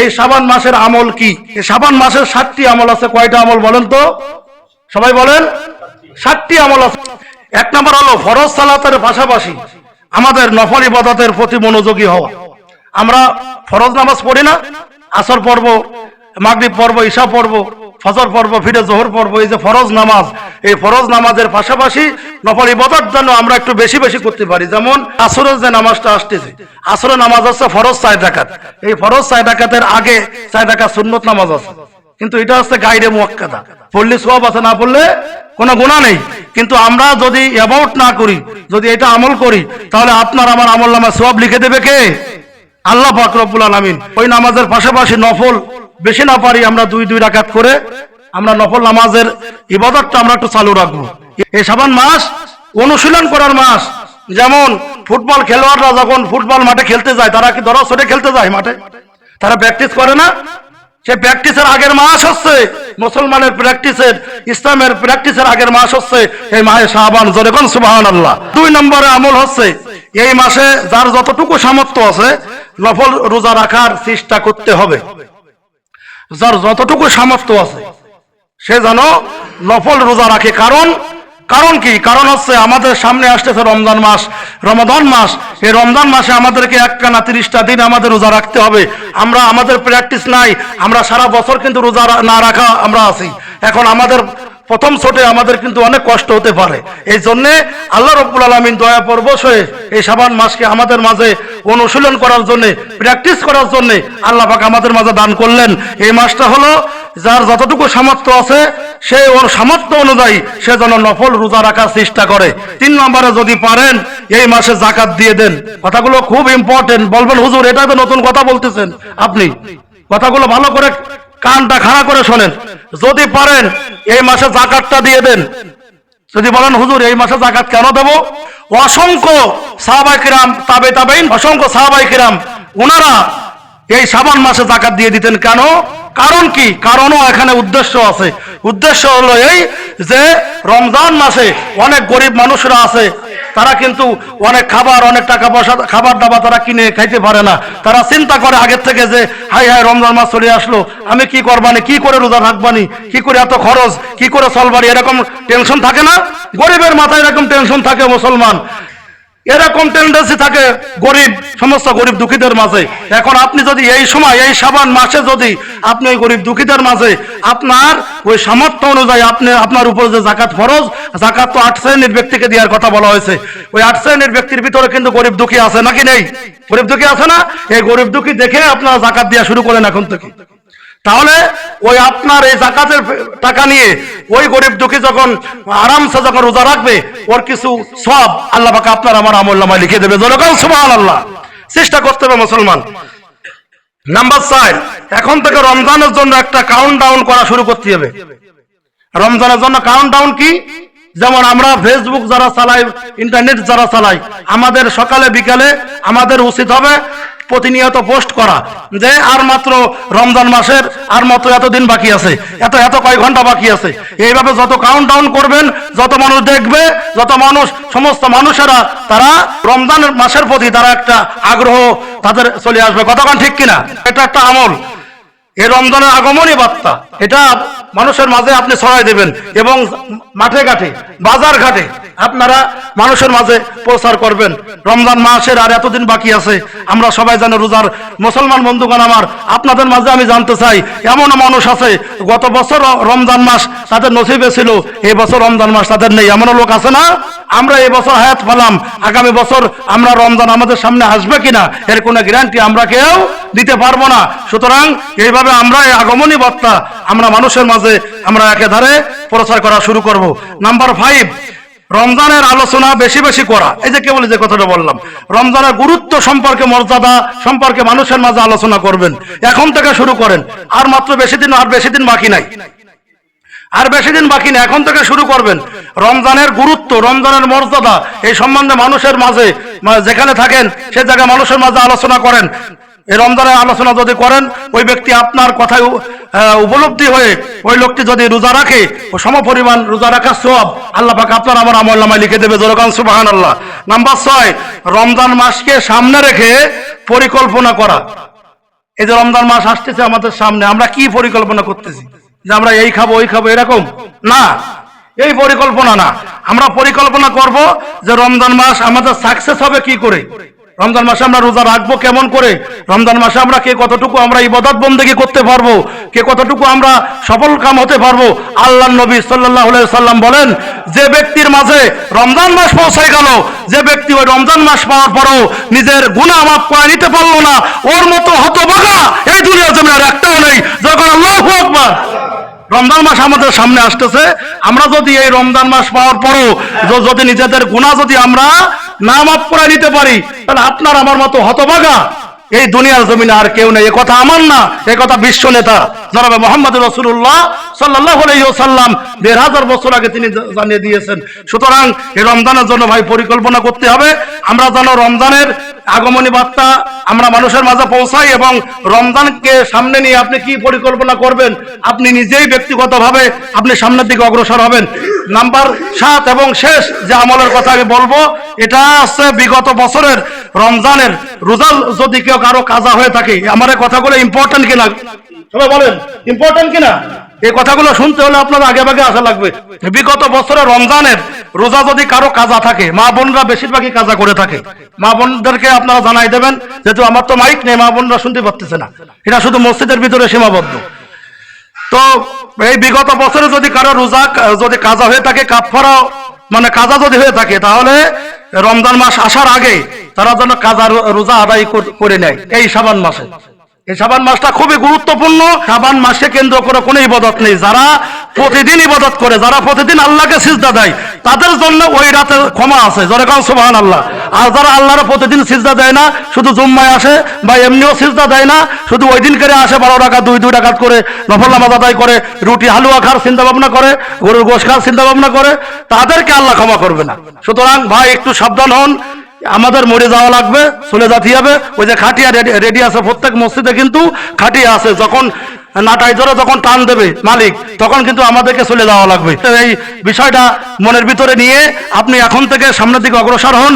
এই শাবান মাসের আমল কি? এই শাবান মাসের 7টি আমল আছে। কয়টা আমল বলেন তো? সবাই বলেন। 7টি আমল আছে। 1 নম্বর হলো ফরজ সালাতের পাশাপাশি আমাদের নফল ইবাদতের প্রতি মনোযোগী হওয়া। আমরা ফরজ নামাজ পড়ি না? আসর পড়ব, মাগরিব পড়ব, ইশা পড়ব, ফজর পড়ব, ফিরে জোহর পড়ব। এই যে ফরজ নামাজ, এই ফরজ নামাজের পাশাপাশি নফল ইবাদত যেন আমরা একটু বেশি বেশি করতে পারি। যেমন আসরের যে নামাজটা আসতেছে, আসরের নামাজ হচ্ছে ফরজ 4 রাকাত। এই ফরজ 4 রাকাতের আগে 4 রাকাত সুন্নত নামাজ আছে, কিন্তু এটা হচ্ছে গায়রে মুআক্কাদা। পড়লে সওয়াব আছে, না পড়লে কোনো গুনাহ নেই। কিন্তু আমরা যদি অ্যাবাউট না করি, যদি এটা আমল করি, তাহলে আপনার আমার আমলনামায় সওয়াব লিখে দেবে কে? আল্লাহ পাক রব্বুল আলামিন। ওই নামাজের পাশাপাশি নফল বেশি না পারি আমরা 2 রাকাত করে আমরা নফল নামাজের ইবাদতটা আমরা একটু চালু রাখবো। এই শাবান মাস অনুশীলন করার মাস। যেমন ফুটবল খেলোয়াড়রা যখন ফুটবল মাঠে খেলতে যায়, তারা কি ধরো ছোটে খেলতে যায় মাঠে? তারা প্র্যাকটিস করে না? সে প্র্যাকটিসের আগের মাস হচ্ছে মুসলমানের প্র্যাকটিসের, ইসলামের প্র্যাকটিসের আগের মাস হচ্ছে এই মাহে শাবান। জোরে কোন সুবহানাল্লাহ। 2 নম্বরে আমল হচ্ছে এই মাসে যার যতটুকু সামর্থ্য আছে নফল রোজা রাখার চেষ্টা করতে হবে। যার যতটুকু সামর্থ্য আছে সে যেন নফল রোজা রাখে। কারণ কি? কারণ হচ্ছে আমাদের সামনে আসতেছে রমজান মাস, রমাদান মাস। এই রমজান মাসে আমাদেরকে একটানা 30টা দিন আমাদের রোজা রাখতে হবে। আমাদের প্র্যাকটিস নাই, আমরা সারা বছর কিন্তু রোজা না রাখা আমরা আছি। এখন আমাদের প্রথম ছোটে আমাদের কিন্তু অনেক কষ্ট হতে পারে। এই জন্যে আল্লাহ রাব্বুল আলামিন দয়া পরবশ হয়ে এই শাবান মাসকে আমাদের মাঝে অনুশীলন করার জন্য, প্র্যাকটিস করার জন্য আল্লাহ পাক আমাদের মাঝে দান করলেন। এই মাসটা হলো যার যতটুকু সামর্থ্য আছে সে ওর সামর্থ্য অনুযায়ী সে যেন নফল রোজা রাখার চেষ্টা করে। 3 নম্বরে যদি পারেন এই মাসে যাকাত দিয়ে দেন। কথাগুলো খুব ইম্পর্টেন্ট। বলবেন হুজুর এটা তো নতুন কথা বলতেছেন আপনি, কথাগুলো ভালো করে কানটা খাড়া করে শোনেন। যদি পারেন এই মাসে যাকাতটা দিয়ে দেন। যদি বলেন হুজুর এই মাসে যাকাত কেন দেব? অসংখ্য সাহাবায়ে কিরাম, তাবেঈন, অসংখ্য সাহাবায়ে কিরাম ওনারা এই শাবান মাসে যাকাত দিয়ে দিতেন। কেন? কারণ কি? কারণও এখানে উদ্দেশ্য আছে। উদ্দেশ্য হলো এই যে রমজান মাসে অনেক গরিব মানুষরা আছে, তারা কিন্তু অনেক খাবার, অনেক টাকা পয়সা, খাবার দাবার তারা কিনে খাইতে পারে না। তারা চিন্তা করে আগের থেকে যে হাই হাই রমজান মাস চলে আসলো, আমি কি করবানি, কি করে রোজা রাখবানি, কি করে এত খরচ, কি করে চলবানি, এরকম টেনশন থাকে না? গরিবের মাথায় এরকম টেনশন থাকে। মুসলমান এরকম টেন্ডেন্সি থাকে সমস্ত গরিব দুঃখীদের মাঝে। এখন আপনি যদি এই সময় এই শাবান মাসে যদি আপনি ওই গরিব দুঃখীদের মাঝে আপনার ওই সামর্থ্য অনুযায়ী আপনার উপর যে যাকাত ফরজ, যাকাত তো 8 শ্রেণীর ব্যক্তিকে দেওয়ার কথা বলা হয়েছে। ওই 8 শ্রেণীর ব্যক্তির ভিতরে কিন্তু গরিব দুঃখী আছে নাকি নেই? গরিব দুঃখী আছে না? এই গরিব দুঃখী দেখে আপনারা যাকাত দেওয়া শুরু করেন এখন থেকে। তাহলে ওই আপনার এই যাকাতের টাকা নিয়ে ওই গরিব দুঃখী যখন আরামসে যখন রোজা রাখবে, ওর কিছু সওয়াব আল্লাহ পাক আপনার আমার আমলনামায় লিখে দেবে। জোরে বলেন সুবহানাল্লাহ। চেষ্টা করতে হবে মুসলমান। নাম্বার 4, এখন থেকে রমজানের জন্য একটা কাউন্টডাউন করা শুরু করতে হবে। রমজানের জন্য কাউন্টডাউন কি? যেমন আমরা ফেসবুক যারা চালাই, ইন্টারনেট যারা চালাই, আমাদের সকালে বিকালে আমাদের উচিত হবে প্রতিনিয়ত পোস্ট করা যে আর মাত্র রমজান মাসের আর মাত্র এতদিন বাকি আছে, এত কয় ঘন্টা বাকি আছে। এইভাবে যত কাউন্টডাউন করবেন, যত মানুষ দেখবে, যত মানুষ, সমস্ত মানুষেরা তারা রমজান মাসের প্রতি তারা একটা আগ্রহ তাদের চলে আসবে। কতক্ষণ ঠিক কিনা? এটা একটা আমল। এই রমজানের আগমনী বার্তা এটা মানুষের মাঝে আপনি ছড়াই দেবেন এবং মাঠে ঘাটে, বাজার ঘাটে আপনারা মানুষের মাঝে প্রচার করবেন। রমজান মাসের আর এতদিন বাকি আছে, আমরা সবাই জানি রোজার। মুসলমান বন্ধুগণ আমার, আপনাদের মাঝে আমি জানতে চাই, এমন মানুষ আছে গত বছর রমজান মাস তাদের নসিবে ছিল, এই বছর রমজান মাস তাদের নেই, এমন লোক আছে না? আমরা এই বছর হায়াত পেলাম, আগামী বছর আমরা রমজান আমাদের সামনে আসবে কিনা এর কোনো গ্যারান্টি আমরা কেউ দিতে পারবো না। সুতরাং এইভাবে আমরা এই আগমনী বার্তা আমরা মানুষের মাঝে আমরা একেধারে প্রচার করা শুরু করব। নাম্বার 5, রমজানের আলোচনা বেশি বেশি করা। এই যে কেবল যে কথাটা বললাম, রমজানের গুরুত্ব সম্পর্কে, মর্যাদা সম্পর্কে মানুষের মাঝে আলোচনা করবেন। এখন থেকে শুরু করেন। আর মাত্র বেশি দিন বাকি নাই, আর বেশি দিন বাকি নেই। এখন থেকে শুরু করবেন। রমজানের গুরুত্ব, রমজানের মর্যাদা এই সম্বন্ধে মানুষের মাঝে যেখানে থাকেন সে জায়গায় মানুষের মাঝে আলোচনা করেন। এই রমজানের আলোচনা যদি করেন, ওই ব্যক্তি আপনার কথায় উপলব্ধি হয়ে ওই লোকটি যদি রোজা রাখে, ও সমপরিমাণ রোজা রাখার সওয়াব আল্লাহ পাক আপনার আমার আমলনামায় লিখে দেবে। জোরে বলেন সুবহানাল্লাহ। নাম্বার 6, রমজান মাসকে সামনে রেখে পরিকল্পনা করা। এই যে রমজান মাস আসতেছে আমাদের সামনে, আমরা কি পরিকল্পনা করতেছি যে আমরা এই খাবো ওই খাবো, এরকম না। এই পরিকল্পনা না, আমরা পরিকল্পনা করব যে রমজান মাস আমাদের সাকসেস হবে কি করে, রমজান মাসে আমরা রোজা রাখবো কেমন করে, রমজান মাসে আমরা কে কতটুকু আমরা ইবাদত বন্দেগী করতে পারবো, কে কতটুকু আমরা সফল কাম হতে পারবো। আল্লাহর নবী সাল্লাল্লাহু আলাইহি সাল্লাম বলেন, যে ব্যক্তির মাঝে রমজান মাস পৌঁছে গেল, যে ব্যক্তি ওই রমজান মাস পাওয়ার পরও নিজের গুনাহ মাফ করে নিতে পারলো না, ওর মতো হতভাগা এই দুনিয়ার জমিনে আর একটাও নেই। যখন আল্লাহু আকবার। রমজান মাস আমাদের সামনে আসতেছে, আমরা যদি এই রমজান মাস পাওয়ার পরও যদি নিজেদের গুনাহ যদি আমরা না মাফ করে নিতে পারি, তাহলে আপনার আমার মতো হতভাগা এই দুনিয়ার জমিনে আর কেউ নেই। এ কথা আমার না, এ কথা বিশ্ব নেতা জনাবে মুহাম্মদ রাসূলুল্লাহ সাল্লাল্লাহু আলাইহি ওয়াসাল্লাম ১৫০০ বছর আগে তিনি জানিয়ে দিয়েছেন। সুতরাং এই রমজানের জন্য ভাই পরিকল্পনা করতে হবে, আমরা যেন রমজানের আগমনী বার্তা আমরা মানুষের মাঝে পৌঁছাই। এবং রমজানকে সামনে নিয়ে আপনি কি পরিকল্পনা করবেন, আপনি নিজেই ব্যক্তিগতভাবে আপনি সামনের দিকে অগ্রসর হবেন। নাম্বার 7 এবং শেষ যে আমলের কথা আমি বলবো, এটা হচ্ছে বিগত বছরের রমজানের রোজা যদি কেউ কারো কাজা হয়ে থাকে, আমার এই কথাগুলো ইম্পর্টেন্ট কিনা সবাই বলেন, ইম্পর্টেন্ট কিনা? এই কথাগুলো শুনতে হলে আপনার আগে ভাগে আসা লাগবে। বিগত বছরের রমজানের রোজা যদি কারো কাজা থাকে, মা বোনরা বেশিরভাগই কাজা করে থাকে, মা বোনদেরকে আপনারা জানাই দেবেন, যেহেতু আমার তো মাইক নেই, মা বোনরা শুনতে পারতেছে না, এটা শুধু মসজিদের ভিতরে সীমাবদ্ধ। তো এই বিগত বছরে যদি কারো রোজা যদি কাজা হয়ে থাকে, কাফারা মানে কাজা যদি হয়ে থাকে, তাহলে রমজান মাস আসার আগে তারা যেন কাজা রোজা আদায় করে নেয় এই শাবান মাসে। এই শাবান মাসটা খুবই গুরুত্বপূর্ণ। শাবান মাসে কেন্দ্র করে কোনো ইবাদত নেই। যারা প্রতিদিন ইবাদত করে, যারা প্রতিদিন আল্লাহকে সিজদা দেয়, তাদের জন্য ওই রাতে ক্ষমা আছে, জোরে কান সুবহানাল্লাহ। আর যারা আল্লাহর প্রতিদিন সিজদা দেয় না, শুধু জুম্মায় আসে বা এমনিও সিজদা দেয় না, শুধু ওই দিন করে আসে 12 রাকাত 2 রাকাত করে নফল নামাজ আদায় করে, রুটি হালুয়া খাওয়ার চিন্তা ভাবনা করে, গরুর গোশত খাওয়ার চিন্তা ভাবনা করে, তাদেরকে আল্লাহ ক্ষমা করবে না। সুতরাং ভাই একটু সাবধান হন, আমাদের মরে যাওয়া লাগবে, চলে যেতে হবে। ওই যে খাটিয়া রেডি আছে, প্রত্যেক মসজিদে কিন্তু খাটিয়া আছে, যখন নাটাই ধরে যখন টান দেবে মালিক, তখন কিন্তু আমাদেরকে চলে যাওয়া লাগবে। এই বিষয়টা মনের ভিতরে নিয়ে আপনি এখন থেকে সামনের দিকে অগ্রসর হন।